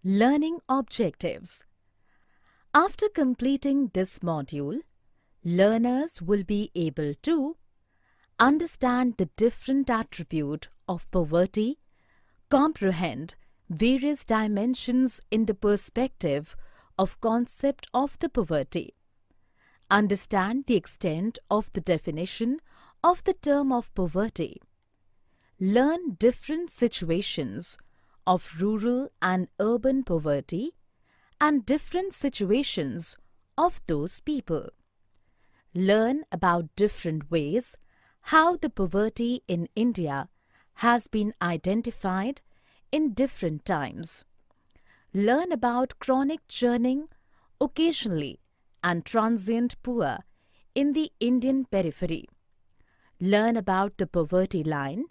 Learning objectives. After completing this module, learners will be able to understand the different attributes of poverty, comprehend various dimensions in the perspective of concept of the poverty, understand the extent of the definition of the term of poverty, learn different situations of rural and urban poverty and different situations of those people. Learn about different ways how the poverty in India has been identified in different times. Learn about chronic churning, occasionally and transient poor in the Indian periphery. Learn about the poverty line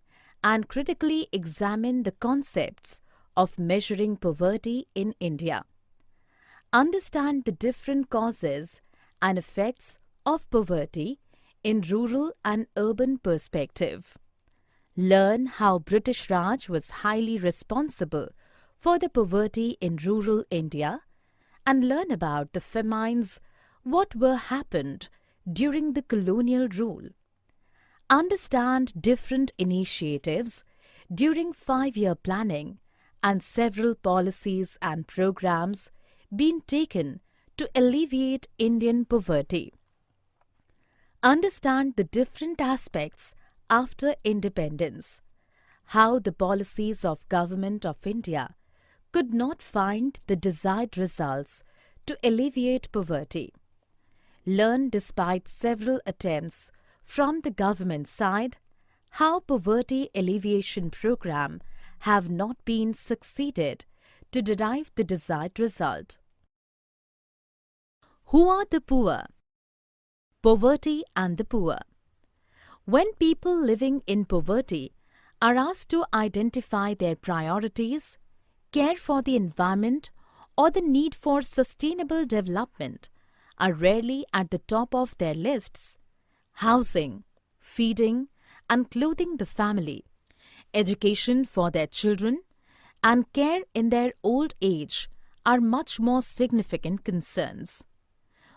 and critically examine the concepts of measuring poverty in India. Understand the different causes and effects of poverty in rural and urban perspective. Learn how British Raj was highly responsible for the poverty in rural India and learn about the famines, what were happened during the colonial rule. Understand different initiatives during 5-year planning and several policies and programs being taken to alleviate Indian poverty. Understand the different aspects after independence, how the policies of Government of India could not find the desired results to alleviate poverty. Learn despite several attempts from the government side how poverty alleviation program have not been succeeded to derive the desired result. Who are the poor? Poverty and the poor. When people living in poverty are asked to identify their priorities, care for the environment, or the need for sustainable development are rarely at the top of their lists. Housing, feeding and clothing the family, education for their children, and care in their old age are much more significant concerns.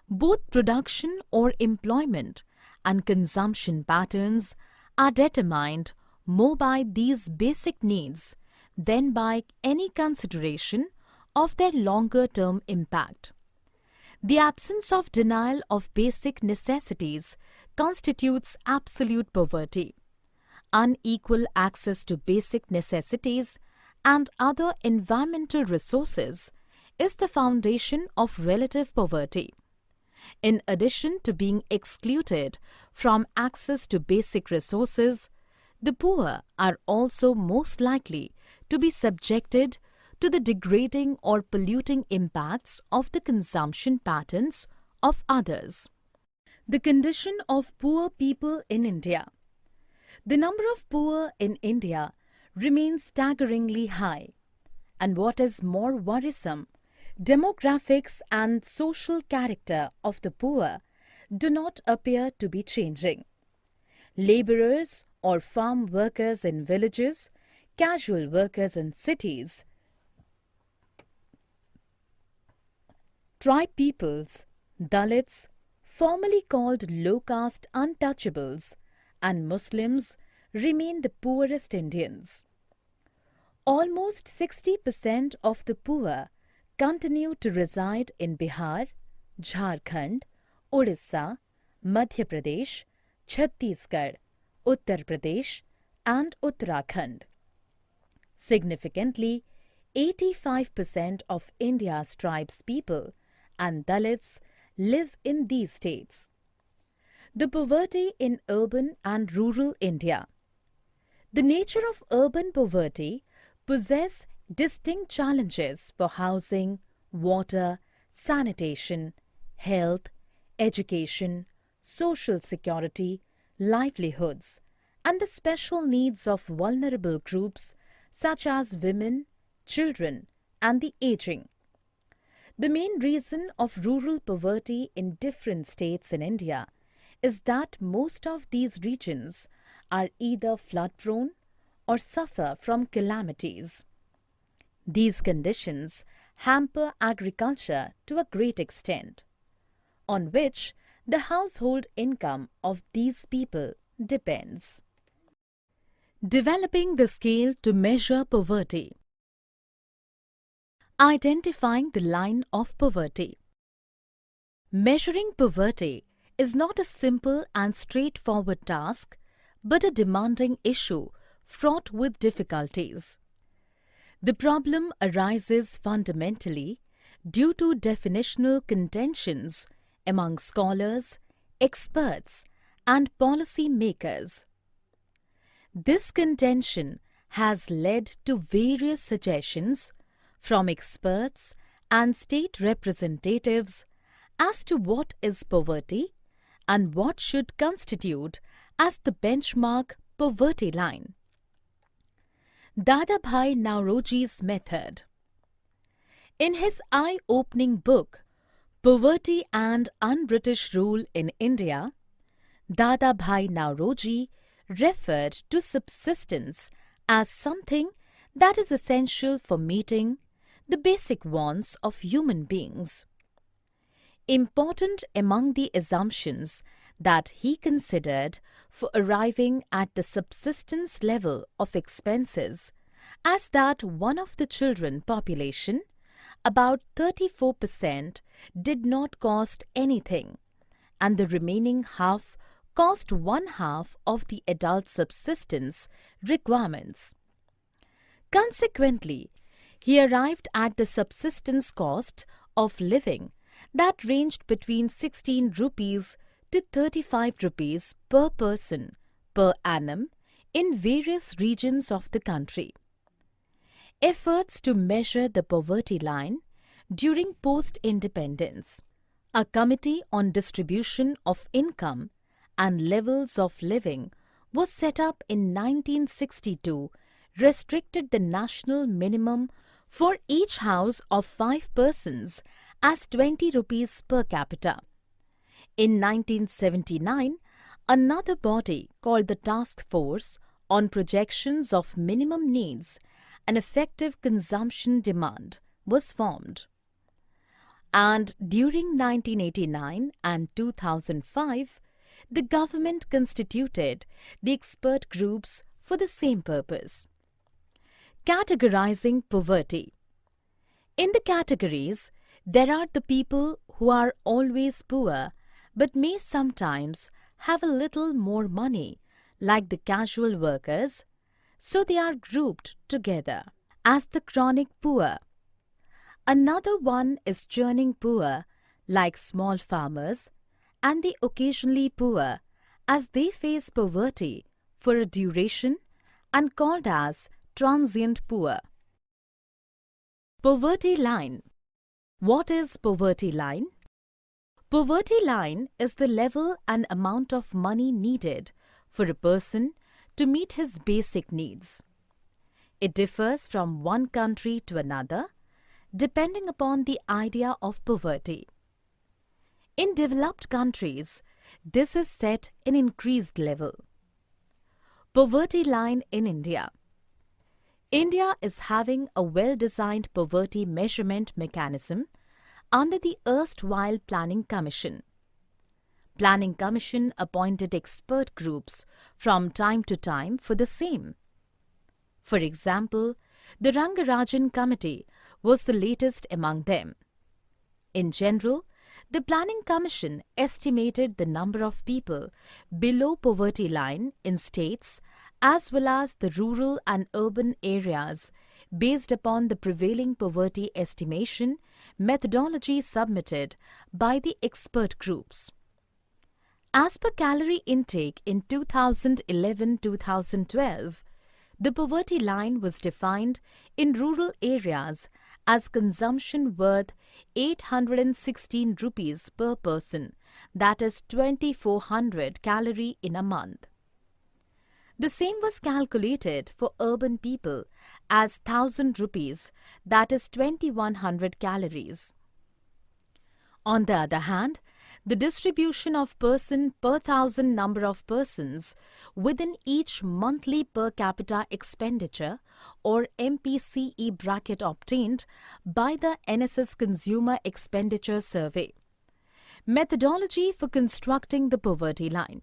Both production or employment and consumption patterns are determined more by these basic needs than by any consideration of their longer-term impact. The absence of denial of basic necessities constitutes absolute poverty. Unequal access to basic necessities and other environmental resources is the foundation of relative poverty. In addition to being excluded from access to basic resources, the poor are also most likely to be subjected to the degrading or polluting impacts of the consumption patterns of others. The condition of poor people in India. The number of poor in India remains staggeringly high, and what is more worrisome, demographics and social character of the poor do not appear to be changing. Laborers or farm workers in villages, casual workers in cities, tribe peoples, Dalits, formerly called low-caste untouchables, and Muslims remain the poorest Indians. Almost 60% of the poor continue to reside in Bihar, Jharkhand, Odisha, Madhya Pradesh, Chhattisgarh, Uttar Pradesh, and Uttarakhand. Significantly, 85% of India's tribes people and Dalits live in these states. The poverty in urban and rural India. The nature of urban poverty possesses distinct challenges for housing, water, sanitation, health, education, social security, livelihoods, and the special needs of vulnerable groups such as women, children, and the aging. The main reason of rural poverty in different states in India is that most of these regions are either flood-prone or suffer from calamities. These conditions hamper agriculture to a great extent, on which the household income of these people depends. Developing the scale to measure poverty. Identifying the line of poverty. Measuring poverty is not a simple and straightforward task, but a demanding issue fraught with difficulties. The problem arises fundamentally due to definitional contentions among scholars, experts, and policy makers. This contention has led to various suggestions from experts and state representatives as to what is poverty and what should constitute as the benchmark poverty line. Dadabhai Naoroji's method. In his eye-opening book, Poverty and Un-British Rule in India, Dadabhai Naoroji referred to subsistence as something that is essential for meeting the basic wants of human beings. Important among the assumptions that he considered for arriving at the subsistence level of expenses as that one of the children population, about 34%, did not cost anything, and the remaining half cost one half of the adult subsistence requirements. Consequently, he arrived at the subsistence cost of living that ranged between 16 rupees to 35 rupees per person per annum in various regions of the country. Efforts to measure the poverty line during post-independence. A committee on distribution of income and levels of living was set up in 1962, restricted the national minimum for each house of 5 persons as 20 rupees per capita. In 1979, another body called the Task Force on Projections of Minimum Needs and Effective Consumption Demand was formed. And during 1989 and 2005, the government constituted the expert groups for the same purpose. Categorizing poverty. In the categories, there are the people who are always poor but may sometimes have a little more money, like the casual workers, so they are grouped together as the chronic poor. Another one is churning poor, like small farmers, and the occasionally poor, as they face poverty for a duration and called as transient poor. Poverty line. What is poverty line? Poverty line is the level and amount of money needed for a person to meet his basic needs. It differs from one country to another, depending upon the idea of poverty. In developed countries, this is set in increased level. Poverty line in India. India is having a well-designed poverty measurement mechanism under the erstwhile Planning Commission. Planning Commission appointed expert groups from time to time for the same. For example, the Rangarajan Committee was the latest among them. In general, the Planning Commission estimated the number of people below poverty line in states as well as the rural and urban areas based upon the prevailing poverty estimation methodology submitted by the expert groups. As per calorie intake in 2011-2012, the poverty line was defined in rural areas as consumption worth 816 rupees per person, that is 2400 calorie in a month. The same was calculated for urban people as 1000 rupees, that is 2100 calories. On the other hand, The distribution of person per thousand number of persons within each monthly per capita expenditure or MPCE bracket obtained by the NSS Consumer Expenditure Survey. Methodology for constructing the poverty line.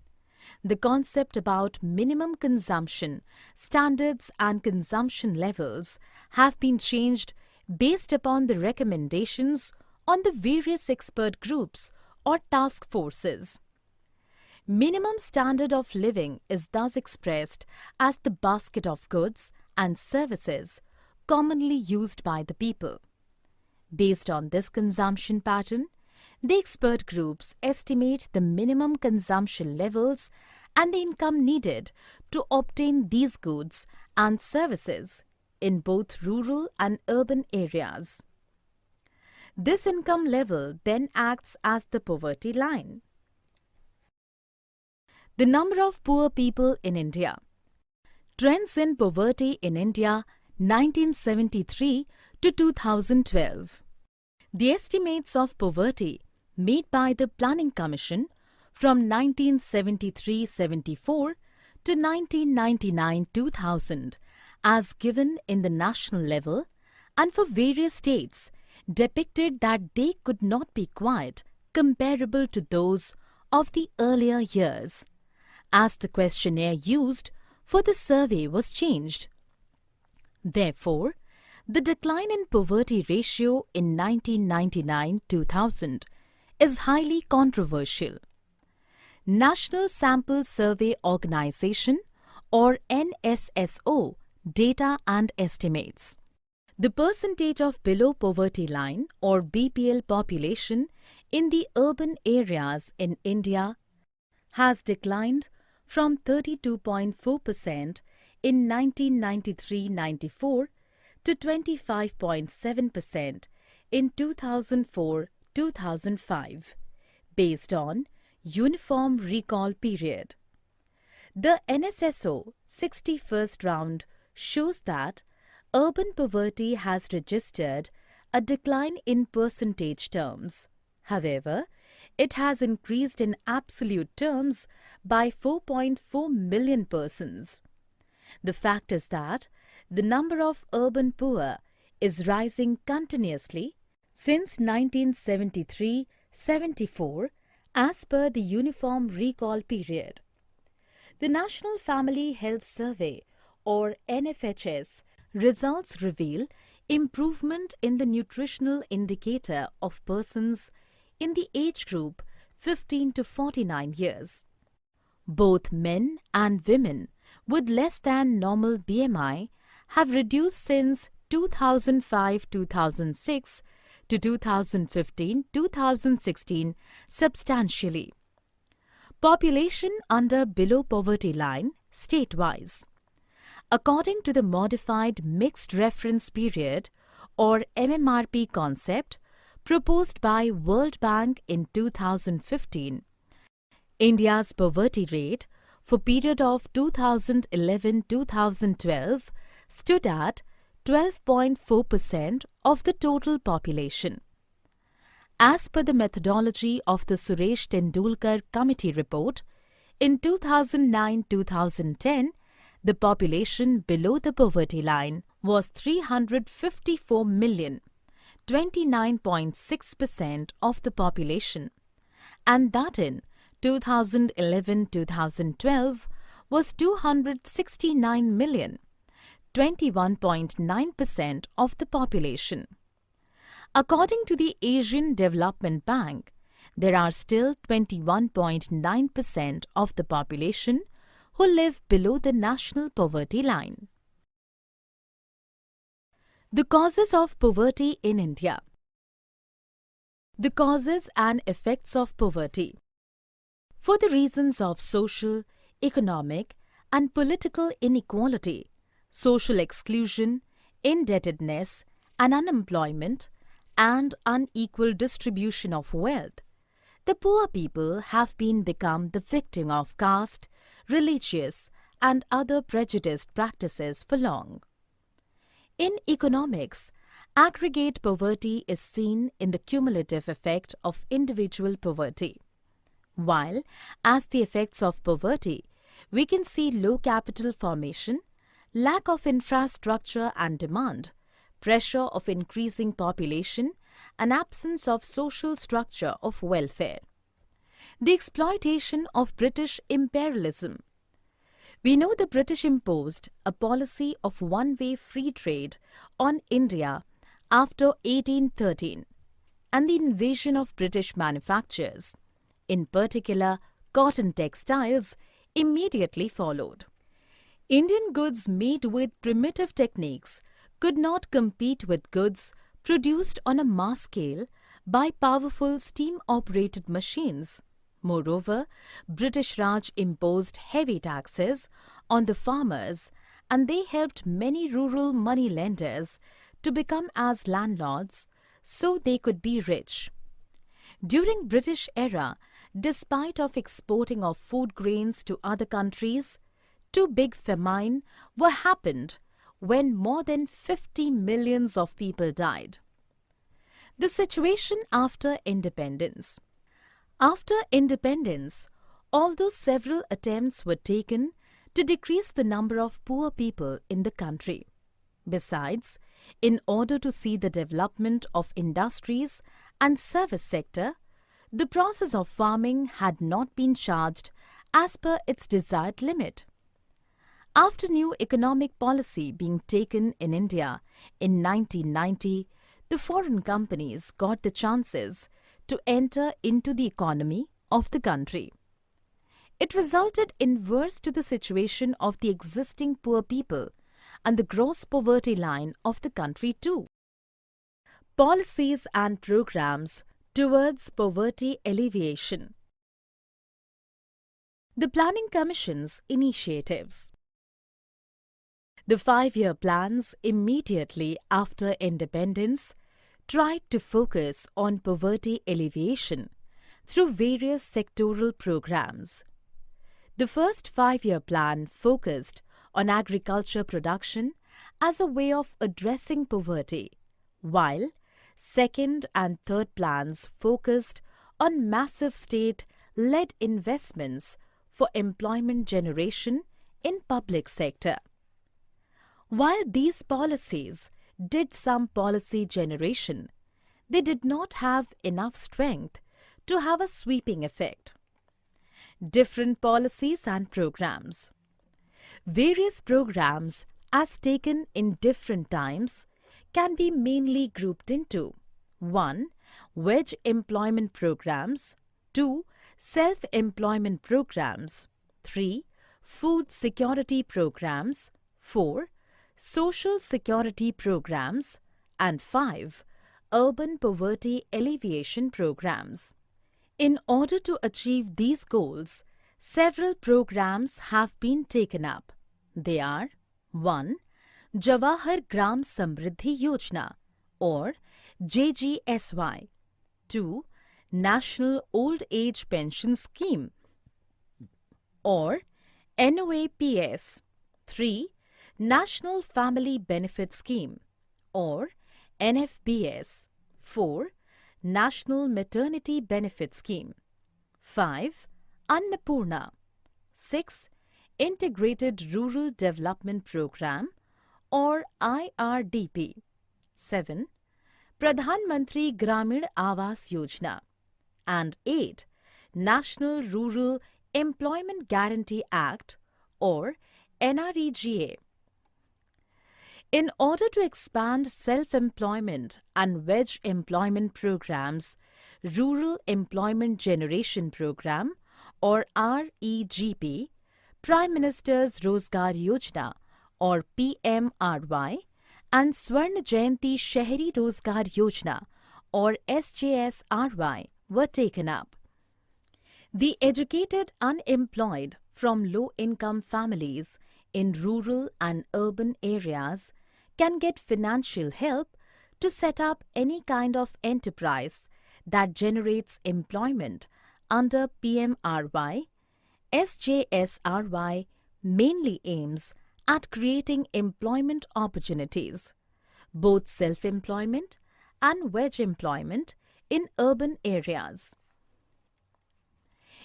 The concept about minimum consumption, standards and consumption levels have been changed based upon the recommendations on the various expert groups or task forces. Minimum standard of living is thus expressed as the basket of goods and services commonly used by the people. Based on this consumption pattern, the expert groups estimate the minimum consumption levels and the income needed to obtain these goods and services in both rural and urban areas. This income level then acts as the poverty line. The number of poor people in India. Trends in poverty in India 1973 to 2012. The estimates of poverty made by the Planning Commission from 1973-74 to 1999-2000 as given in the national level and for various states depicted that they could not be quite comparable to those of the earlier years, as the questionnaire used for the survey was changed. Therefore, the decline in poverty ratio in 1999-2000 is highly controversial. National Sample Survey Organization or NSSO data and estimates. The percentage of below poverty line or BPL population in the urban areas in India has declined from 32.4% in 1993-94 to 25.7% in 2004-2005, based on Uniform Recall Period. The NSSO 61st round shows that urban poverty has registered a decline in percentage terms. However, it has increased in absolute terms by 4.4 million persons. The fact is that the number of urban poor is rising continuously since 1973-74 as per the Uniform Recall Period. The National Family Health Survey or NFHS results reveal improvement in the nutritional indicator of persons in the age group 15 to 49 years. Both men and women with less than normal BMI have reduced since 2005-2006 to 2015-2016 substantially. Population under below poverty line state-wise. According to the Modified Mixed Reference Period or MMRP concept proposed by World Bank in 2015, India's poverty rate for period of 2011-2012 stood at 12.4% of the total population. As per the methodology of the Suresh Tendulkar Committee report, in 2009-2010, the population below the poverty line was 354 million, 29.6% of the population, and that in 2011-2012 was 269 million, 21.9% of the population. According to the Asian Development Bank, there are still 21.9% of the population who live below the national poverty line. The causes of poverty in India. The causes and effects of poverty. For the reasons of social, economic, and political inequality, social exclusion, indebtedness, and unemployment, and unequal distribution of wealth, the poor people have become the victim of caste, religious, and other prejudiced practices for long. In economics, aggregate poverty is seen in the cumulative effect of individual poverty. While, as the effects of poverty, we can see low capital formation, lack of infrastructure and demand, pressure of increasing population, and absence of social structure of welfare. The exploitation of British imperialism. We know the British imposed a policy of one-way free trade on India after 1813, and the invasion of British manufactures, in particular cotton textiles, immediately followed. Indian goods made with primitive techniques could not compete with goods produced on a mass scale by powerful steam-operated machines. Moreover, British Raj imposed heavy taxes on the farmers, and they helped many rural money lenders to become as landlords so they could be rich. During British era, despite of exporting of food grains to other countries, two big famine were happened when more than 50 millions of people died. The situation after independence. After independence, although several attempts were taken to decrease the number of poor people in the country. Besides, in order to see the development of industries and service sector, the process of farming had not been charged as per its desired limit. After new economic policy being taken in India in 1990, the foreign companies got the chances to enter into the economy of the country. It resulted in worse to the situation of the existing poor people and the gross poverty line of the country too. Policies and programs towards poverty alleviation. The Planning Commission's initiatives. The 5-year plans immediately after independence tried to focus on poverty alleviation through various sectoral programs. The first 5-year plan focused on agriculture production as a way of addressing poverty, while second and third plans focused on massive state-led investments for employment generation in public sector. While these policies did some policy generation, they did not have enough strength to have a sweeping effect. Different policies and programs. Various programs as taken in different times can be mainly grouped into 1. Wage employment programs, 2. Self-employment programs, 3. Food security programs, 4. Social security programs, and 5. Urban poverty alleviation programs. In order to achieve these goals, several programs have been taken up. They are 1. Jawahar Gram Samriddhi Yojana or JGSY, 2. National Old Age Pension Scheme or NOAPS, 3. National Family Benefit Scheme or NFBS, 4. National Maternity Benefit Scheme, 5. Annapurna, 6. Integrated Rural Development Program or IRDP, 7. Pradhan Mantri Gramin Awas Yojana, and 8. National Rural Employment Guarantee Act or NREGA. In order to expand self-employment and wage employment programs, Rural Employment Generation Program or REGP, Prime Minister's Rozgar Yojana or PMRY, and Swarna Jayanti Shahri Rozgar Yojana or SJSRY were taken up. The educated unemployed from low-income families in rural and urban areas can get financial help to set up any kind of enterprise that generates employment under PMRY. SJSRY mainly aims at creating employment opportunities, both self-employment and wage employment in urban areas.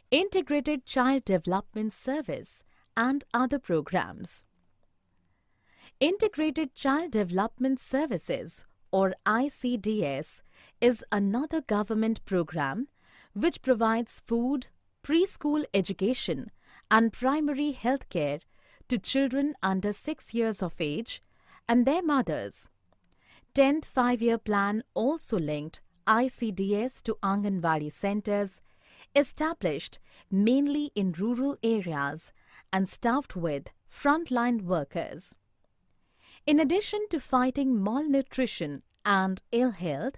Integrated Child Development Service, and other programs. Integrated Child Development Services, or ICDS, is another government program which provides food, preschool education, and primary health care to children under 6 years of age and their mothers. 10th Five-Year Plan also linked ICDS to Anganwadi centers, established mainly in rural areas and staffed with frontline workers. In addition to fighting malnutrition and ill health,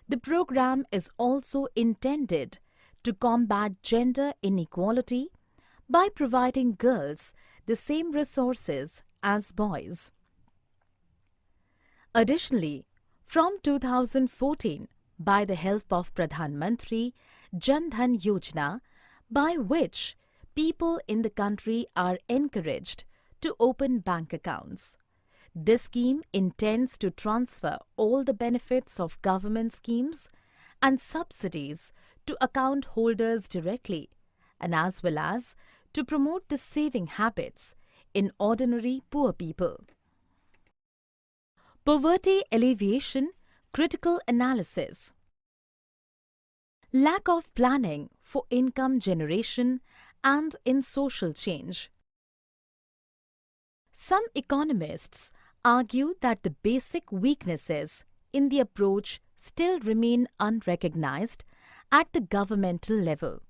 the program is also intended to combat gender inequality by providing girls the same resources as boys. Additionally, from 2014, by the help of Pradhan Mantri Jan Dhan Yojana, by which people in the country are encouraged to open bank accounts. This scheme intends to transfer all the benefits of government schemes and subsidies to account holders directly, and as well as to promote the saving habits in ordinary poor people. Poverty alleviation critical analysis. Lack of planning for income generation and in social change. Some economists argue that the basic weaknesses in the approach still remain unrecognized at the governmental level.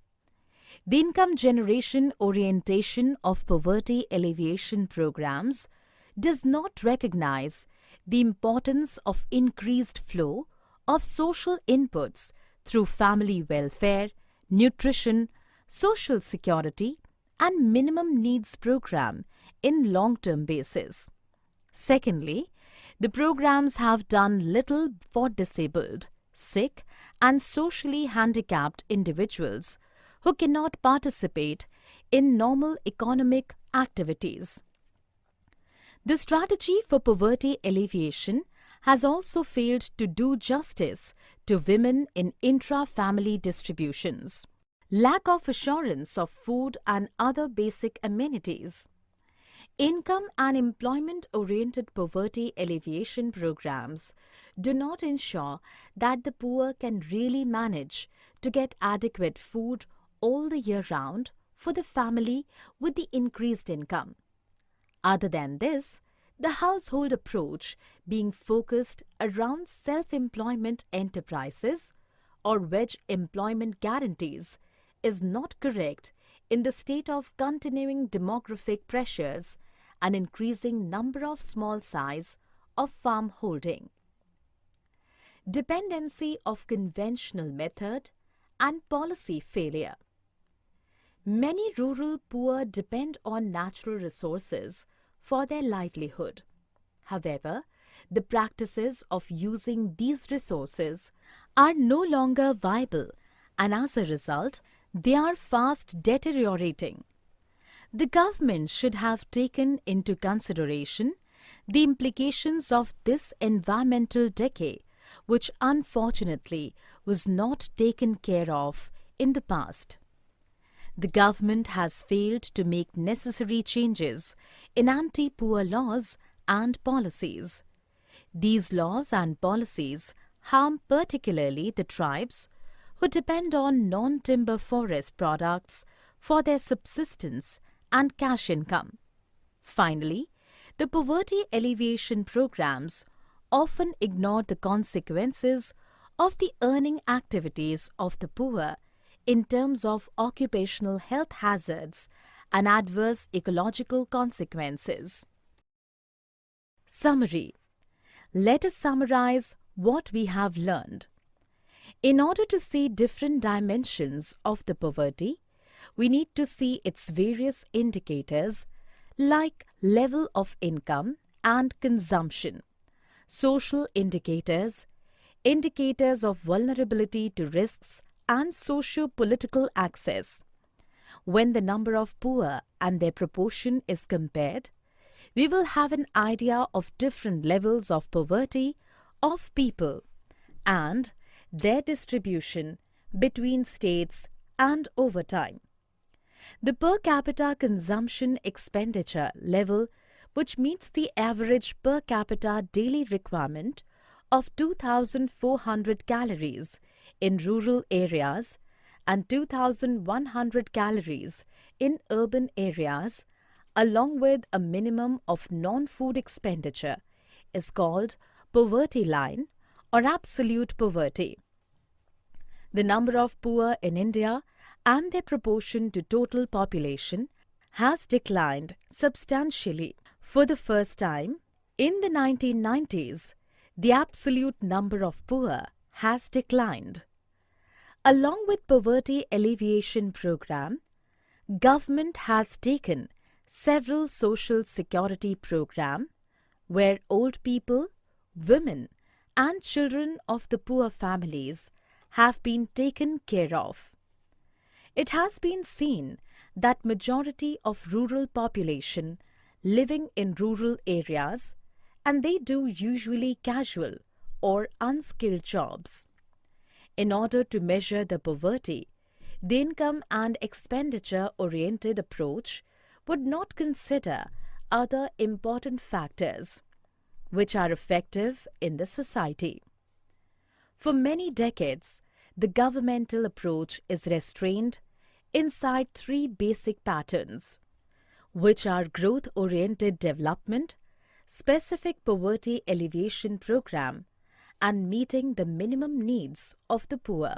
The income generation orientation of poverty alleviation programs does not recognize the importance of increased flow of social inputs through family welfare, nutrition, social security, and minimum needs program in long-term basis. Secondly, the programs have done little for disabled, sick, and socially handicapped individuals who cannot participate in normal economic activities. The strategy for poverty alleviation has also failed to do justice to women in intra-family distributions. Lack of assurance of food and other basic amenities. Income and employment-oriented poverty alleviation programs do not ensure that the poor can really manage to get adequate food all the year round for the family with the increased income. Other than this, the household approach being focused around self-employment enterprises or wage employment guarantees is not correct in the state of continuing demographic pressures and increasing number of small size of farm holding. Dependency of conventional method and policy failure. Many rural poor depend on natural resources for their livelihood. However, the practices of using these resources are no longer viable, and as a result, they are fast deteriorating. The government should have taken into consideration the implications of this environmental decay, which unfortunately was not taken care of in the past. The government has failed to make necessary changes in anti-poor laws and policies. These laws and policies harm particularly the tribes who depend on non-timber forest products for their subsistence and cash income. Finally, the poverty alleviation programs often ignore the consequences of the earning activities of the poor in terms of occupational health hazards and adverse ecological consequences. Summary. Let us summarize what we have learned. In order to see different dimensions of the poverty, we need to see its various indicators like level of income and consumption, social indicators, indicators of vulnerability to risks and socio-political access. When the number of poor and their proportion is compared, we will have an idea of different levels of poverty of people and their distribution between states and over time. The per capita consumption expenditure level, which meets the average per capita daily requirement of 2,400 calories in rural areas and 2,100 calories in urban areas, along with a minimum of non-food expenditure, is called poverty line or absolute poverty. The number of poor in India and their proportion to total population has declined substantially. For the first time, in the 1990s, the absolute number of poor has declined. Along with poverty alleviation program, government has taken several social security program where old people, women and children of the poor families have been taken care of. It has been seen that majority of rural population living in rural areas, and they do usually casual or unskilled jobs. In order to measure the poverty, the income and expenditure oriented approach would not consider other important factors which are effective in the society. For many decades, the governmental approach is restrained inside three basic patterns, which are growth-oriented development, specific poverty alleviation program, and meeting the minimum needs of the poor.